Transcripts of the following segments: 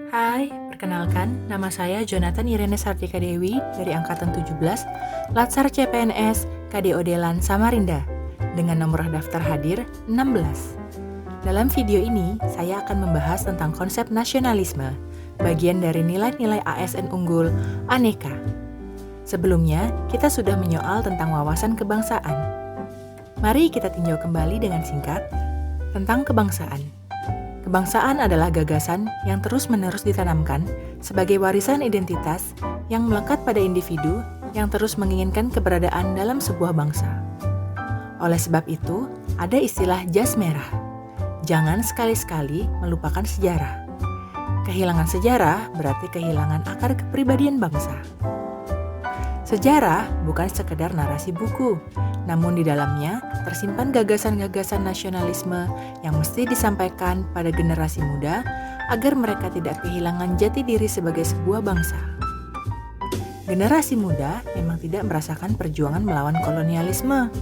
Hai, perkenalkan, nama saya Jonathan Irene Sartika Dewi dari Angkatan 17, Latsar CPNS, KDO Delan, Samarinda, dengan nomor daftar hadir 16. Dalam video ini, saya akan membahas tentang konsep nasionalisme, bagian dari nilai-nilai ASN unggul, Aneka. Sebelumnya, kita sudah menyoal tentang wawasan kebangsaan. Mari kita tinjau kembali dengan singkat tentang kebangsaan. Kebangsaan adalah gagasan yang terus-menerus ditanamkan sebagai warisan identitas yang melekat pada individu yang terus menginginkan keberadaan dalam sebuah bangsa. Oleh sebab itu, ada istilah jas merah. Jangan sekali-sekali melupakan sejarah. Kehilangan sejarah berarti kehilangan akar kepribadian bangsa. Sejarah bukan sekedar narasi buku, namun di dalamnya tersimpan gagasan-gagasan nasionalisme yang mesti disampaikan pada generasi muda agar mereka tidak kehilangan jati diri sebagai sebuah bangsa. Generasi muda memang tidak merasakan perjuangan melawan kolonialisme,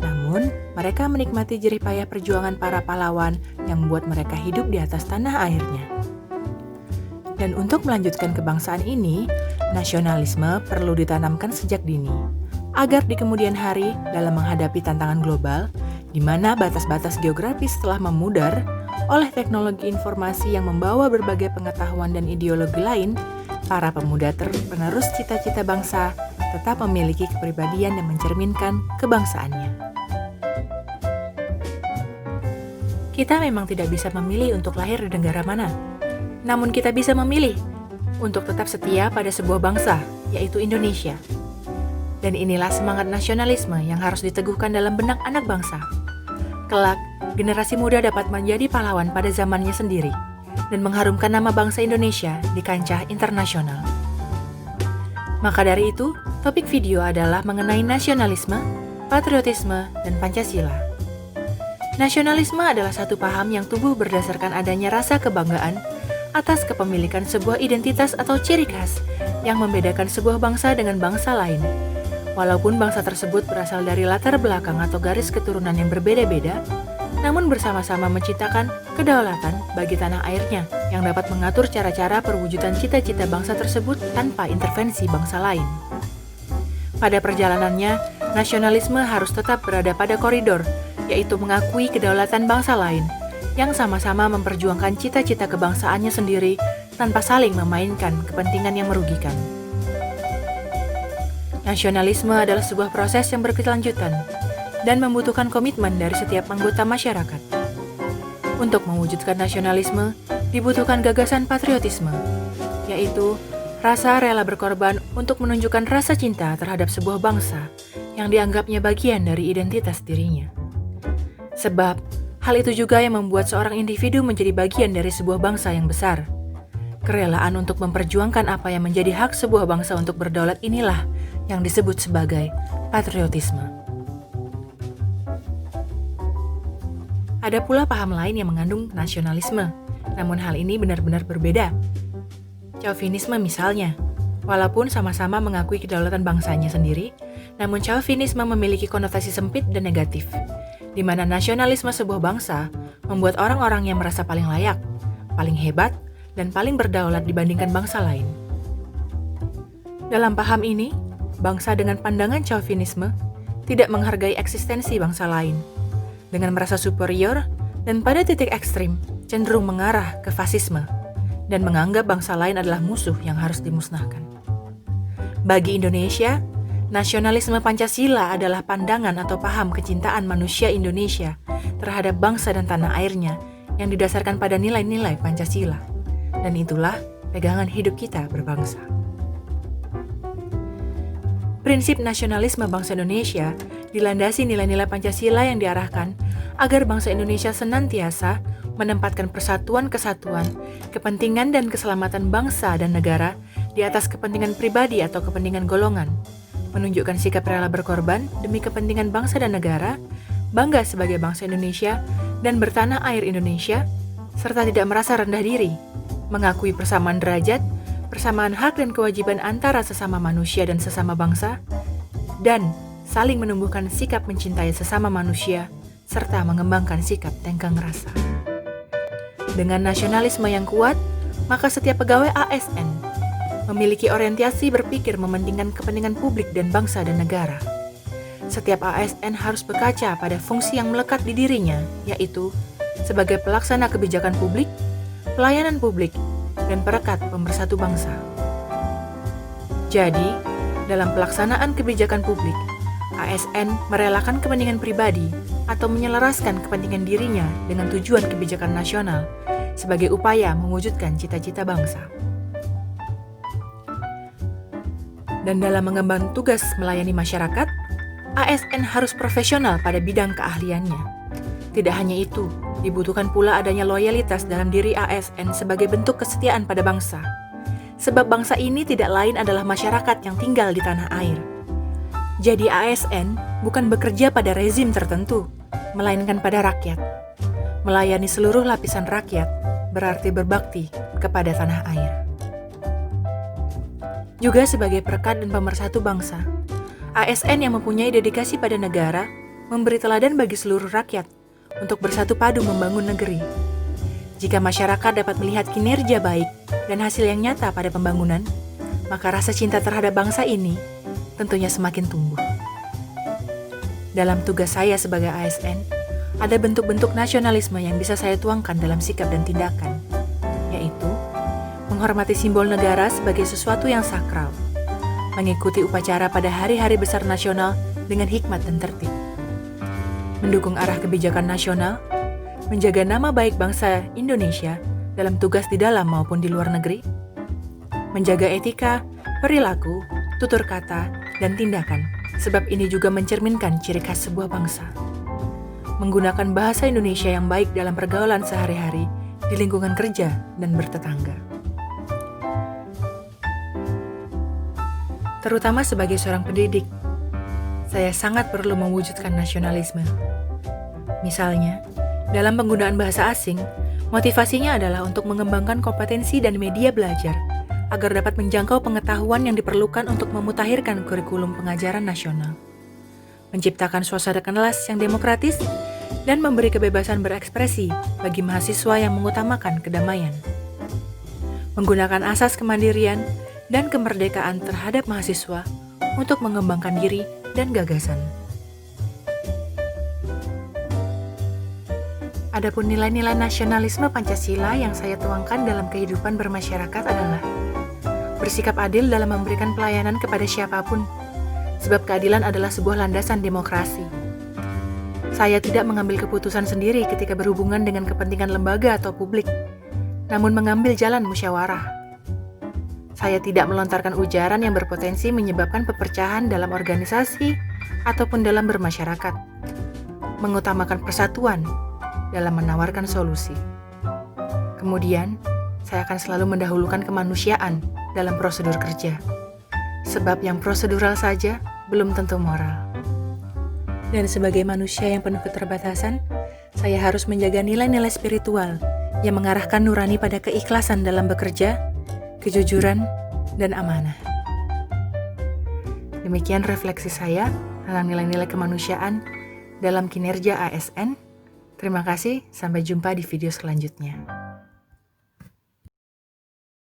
namun mereka menikmati jerih payah perjuangan para pahlawan yang membuat mereka hidup di atas tanah airnya. Dan untuk melanjutkan kebangsaan ini, nasionalisme perlu ditanamkan sejak dini, agar di kemudian hari dalam menghadapi tantangan global, di mana batas-batas geografis telah memudar oleh teknologi informasi yang membawa berbagai pengetahuan dan ideologi lain, para pemuda penerus cita-cita bangsa tetap memiliki kepribadian yang mencerminkan kebangsaannya. Kita memang tidak bisa memilih untuk lahir di negara mana, namun kita bisa memilih untuk tetap setia pada sebuah bangsa, yaitu Indonesia. Dan inilah semangat nasionalisme yang harus diteguhkan dalam benak anak bangsa. Kelak, generasi muda dapat menjadi pahlawan pada zamannya sendiri dan mengharumkan nama bangsa Indonesia di kancah internasional. Maka dari itu, topik video adalah mengenai nasionalisme, patriotisme, dan Pancasila. Nasionalisme adalah satu paham yang tumbuh berdasarkan adanya rasa kebanggaan atas kepemilikan sebuah identitas atau ciri khas yang membedakan sebuah bangsa dengan bangsa lain. Walaupun bangsa tersebut berasal dari latar belakang atau garis keturunan yang berbeda-beda, namun bersama-sama menciptakan kedaulatan bagi tanah airnya yang dapat mengatur cara-cara perwujudan cita-cita bangsa tersebut tanpa intervensi bangsa lain. Pada perjalanannya, nasionalisme harus tetap berada pada koridor, yaitu mengakui kedaulatan bangsa lain, yang sama-sama memperjuangkan cita-cita kebangsaannya sendiri tanpa saling memainkan kepentingan yang merugikan. Nasionalisme adalah sebuah proses yang berkelanjutan dan membutuhkan komitmen dari setiap anggota masyarakat. Untuk mewujudkan nasionalisme, dibutuhkan gagasan patriotisme, yaitu rasa rela berkorban untuk menunjukkan rasa cinta terhadap sebuah bangsa yang dianggapnya bagian dari identitas dirinya. Sebab, hal itu juga yang membuat seorang individu menjadi bagian dari sebuah bangsa yang besar. Kerelaan untuk memperjuangkan apa yang menjadi hak sebuah bangsa untuk berdaulat inilah yang disebut sebagai patriotisme. Ada pula paham lain yang mengandung nasionalisme, namun hal ini benar-benar berbeda. Chauvinisme misalnya, walaupun sama-sama mengakui kedaulatan bangsanya sendiri, namun chauvinisme memiliki konotasi sempit dan negatif, di mana nasionalisme sebuah bangsa membuat orang-orang yang merasa paling layak, paling hebat, dan paling berdaulat dibandingkan bangsa lain. Dalam paham ini, bangsa dengan pandangan chauvinisme tidak menghargai eksistensi bangsa lain, dengan merasa superior dan pada titik ekstrim cenderung mengarah ke fasisme, dan menganggap bangsa lain adalah musuh yang harus dimusnahkan. Bagi Indonesia, nasionalisme Pancasila adalah pandangan atau paham kecintaan manusia Indonesia terhadap bangsa dan tanah airnya yang didasarkan pada nilai-nilai Pancasila. Dan itulah pegangan hidup kita berbangsa. Prinsip nasionalisme bangsa Indonesia dilandasi nilai-nilai Pancasila yang diarahkan agar bangsa Indonesia senantiasa menempatkan persatuan-kesatuan, kepentingan dan keselamatan bangsa dan negara di atas kepentingan pribadi atau kepentingan golongan, menunjukkan sikap rela berkorban demi kepentingan bangsa dan negara, bangga sebagai bangsa Indonesia dan bertanah air Indonesia, serta tidak merasa rendah diri, mengakui persamaan derajat, persamaan hak dan kewajiban antara sesama manusia dan sesama bangsa, dan saling menumbuhkan sikap mencintai sesama manusia, serta mengembangkan sikap tenggang rasa. Dengan nasionalisme yang kuat, maka setiap pegawai ASN memiliki orientasi berpikir mementingkan kepentingan publik dan bangsa dan negara. Setiap ASN harus berkaca pada fungsi yang melekat di dirinya, yaitu sebagai pelaksana kebijakan publik, pelayanan publik, dan perekat pemersatu bangsa. Jadi, dalam pelaksanaan kebijakan publik, ASN merelakan kepentingan pribadi atau menyelaraskan kepentingan dirinya dengan tujuan kebijakan nasional sebagai upaya mewujudkan cita-cita bangsa. Dan dalam mengemban tugas melayani masyarakat, ASN harus profesional pada bidang keahliannya. Tidak hanya itu, dibutuhkan pula adanya loyalitas dalam diri ASN sebagai bentuk kesetiaan pada bangsa. Sebab bangsa ini tidak lain adalah masyarakat yang tinggal di tanah air. Jadi ASN bukan bekerja pada rezim tertentu, melainkan pada rakyat. Melayani seluruh lapisan rakyat berarti berbakti kepada tanah air. Juga sebagai perekat dan pemersatu bangsa, ASN yang mempunyai dedikasi pada negara memberi teladan bagi seluruh rakyat untuk bersatu padu membangun negeri. Jika masyarakat dapat melihat kinerja baik dan hasil yang nyata pada pembangunan, maka rasa cinta terhadap bangsa ini tentunya semakin tumbuh. Dalam tugas saya sebagai ASN, ada bentuk-bentuk nasionalisme yang bisa saya tuangkan dalam sikap dan tindakan, yaitu menghormati simbol negara sebagai sesuatu yang sakral, mengikuti upacara pada hari-hari besar nasional dengan hikmat dan tertib, mendukung arah kebijakan nasional, menjaga nama baik bangsa Indonesia dalam tugas di dalam maupun di luar negeri, menjaga etika, perilaku, tutur kata, dan tindakan, sebab ini juga mencerminkan ciri khas sebuah bangsa. Menggunakan bahasa Indonesia yang baik dalam pergaulan sehari-hari di lingkungan kerja dan bertetangga. Terutama sebagai seorang pendidik, saya sangat perlu mewujudkan nasionalisme. Misalnya, dalam penggunaan bahasa asing, motivasinya adalah untuk mengembangkan kompetensi dan media belajar agar dapat menjangkau pengetahuan yang diperlukan untuk memutakhirkan kurikulum pengajaran nasional, menciptakan suasana kelas yang demokratis, dan memberi kebebasan berekspresi bagi mahasiswa yang mengutamakan kedamaian. Menggunakan asas kemandirian dan kemerdekaan terhadap mahasiswa untuk mengembangkan diri dan gagasan. Adapun nilai-nilai nasionalisme Pancasila yang saya tuangkan dalam kehidupan bermasyarakat adalah bersikap adil dalam memberikan pelayanan kepada siapapun, sebab keadilan adalah sebuah landasan demokrasi. Saya tidak mengambil keputusan sendiri ketika berhubungan dengan kepentingan lembaga atau publik, namun mengambil jalan musyawarah. Saya tidak melontarkan ujaran yang berpotensi menyebabkan perpecahan dalam organisasi ataupun dalam bermasyarakat. Mengutamakan persatuan dalam menawarkan solusi. Kemudian, saya akan selalu mendahulukan kemanusiaan dalam prosedur kerja, sebab yang prosedural saja belum tentu moral. Dan sebagai manusia yang penuh keterbatasan, saya harus menjaga nilai-nilai spiritual yang mengarahkan nurani pada keikhlasan dalam bekerja, kejujuran, dan amanah. Demikian refleksi saya tentang nilai-nilai kemanusiaan dalam kinerja ASN. Terima kasih, sampai jumpa di video selanjutnya.